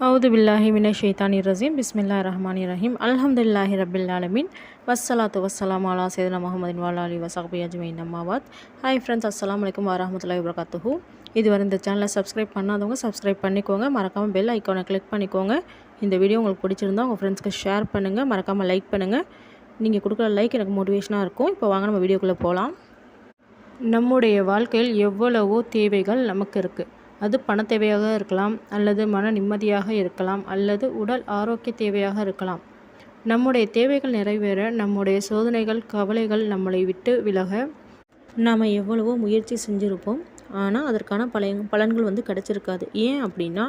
அவுது பில்லாஹி மினஷ் ஷைத்தானிர் ரஜீம் பிஸ்மில்லாஹிர் ரஹ்மானிர் ரஹீம் அல்ஹம்துலில்லாஹி ரப்பில் ஆலமீன் வஸ்ஸலாத்து வஸ்ஸலாமு அலா சய்யிதினா முஹம்மதின் வ அலா ஆலிஹி வஸஹ்பிஹி அஜ்மஈன் அம்மாவாத். ஹாய் ஃப்ரெண்ட்ஸ், அஸ்ஸலாமு அலைக்கும் வரஹ்மத்துல்லாஹி வபரகாத்துஹு. இதுவரை இந்த சேனலை சப்ஸ்கிரைப் பண்ணாதவங்க சப்ஸ்கிரைப் பண்ணிக்கோங்க. மறக்காமல் பெல் ஐக்கானை கிளிக் பண்ணிக்கோங்க. இந்த வீடியோ உங்களுக்கு பிடிச்சிருந்தா உங்கள் ஃப்ரெண்ட்ஸ்க்கு ஷேர் பண்ணுங்கள். மறக்காமல் லைக் பண்ணுங்கள். நீங்கள் கொடுக்குற லைக் எனக்கு மோட்டிவேஷனாக இருக்கும். இப்போ வாங்க நம்ம வீடியோக்குள்ளே போகலாம். நம்முடைய வாழ்க்கையில் எவ்வளவோ தேவைகள் நமக்கு இருக்குது. அது பண தேவையாக இருக்கலாம், அல்லது மன நிம்மதியாக இருக்கலாம், அல்லது உடல் ஆரோக்கிய தேவையாக இருக்கலாம். நம்முடைய தேவைகள் நிறைவேற நம்முடைய சோதனைகள், கவலைகள் நம்மளை விட்டு விலக நாம் எவ்வளவோ முயற்சி செஞ்சுருப்போம். ஆனால் அதற்கான பலன்கள் கிடச்சிருக்காது. ஏன் அப்படின்னா,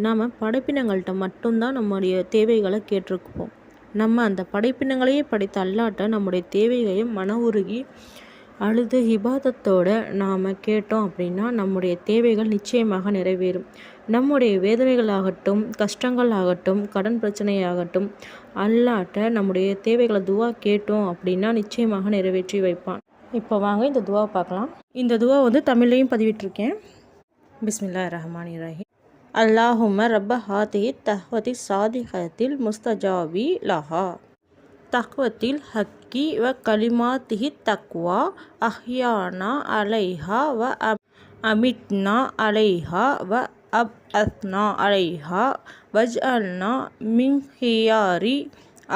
நாம் படைப்பினங்கள்கிட்ட மட்டும்தான் நம்முடைய தேவைகளை கேட்டிருப்போம். நம்ம அந்த படைப்பினங்களையே படைத்த அல்லாட்ட நம்முடைய தேவைகளையும் மன உருகி அழுது இபாதத்தோடு நாம் கேட்டோம் அப்படின்னா நம்முடைய தேவைகள் நிச்சயமாக நிறைவேறும். நம்முடைய வேதனைகளாகட்டும், கஷ்டங்கள் ஆகட்டும், கடன் பிரச்சனையாகட்டும், அல்லாட்ட நம்முடைய தேவைகளை துவா கேட்டோம் அப்படின்னா நிச்சயமாக நிறைவேற்றி வைப்பான். இப்போ வாங்க இந்த துவா பார்க்கலாம். இந்த துவா தமிழ்லையும் பதிவிட்டிருக்கேன். பிஸ்மில்லாஹிர் ரஹ்மானிர் ரஹீம். அல்லாஹும்ம ரப்ப ஹாதிஹி தஹ்வதி சாதிஹத்தில் முஸ்தஜாபி லஹா தக்வத்தில் ஹக்கி வ கலிமாத்திஹி தக்வா அஹ்யானா அலைஹா வ அமித்னா அலைஹா வ அப்அத்னா அலைஹா வஜ்அல்னா மின் ஹியாரி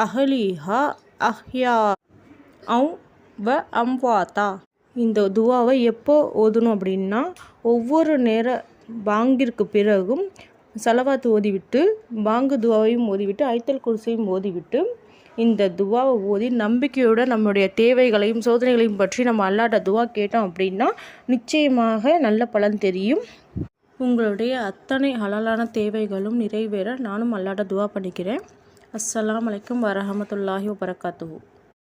அஹ்லிஹா அஹ்யா வ அம்வாத்தா. இந்த துவாவை எப்போ ஓதணும் அப்படின்னா, ஒவ்வொரு நேர பாங்கிற்கு பிறகும் சலவாத்து ஓதிவிட்டு, பாங்கு துவாவையும் ஓதிவிட்டு, ஐத்தல் குர்சியும் ஓதிவிட்டு, இந்த துவாவை ஓதி நம்பிக்கையோடு நம்முடைய தேவைகளையும் சோதனைகளையும் பற்றி நம்ம அல்லாட்ட துவா கேட்டோம் அப்படின்னா நிச்சயமாக நல்ல பலன் தெரியும். உங்களுடைய அத்தனை ஹலாலான தேவைகளும் நிறைவேற நானும் அல்லாட்ட துவா பண்ணிக்கிறேன். அஸ்ஸலாமு அலைக்கும் வரஹ்மத்துல்லாஹி வபரகாத்துஹு.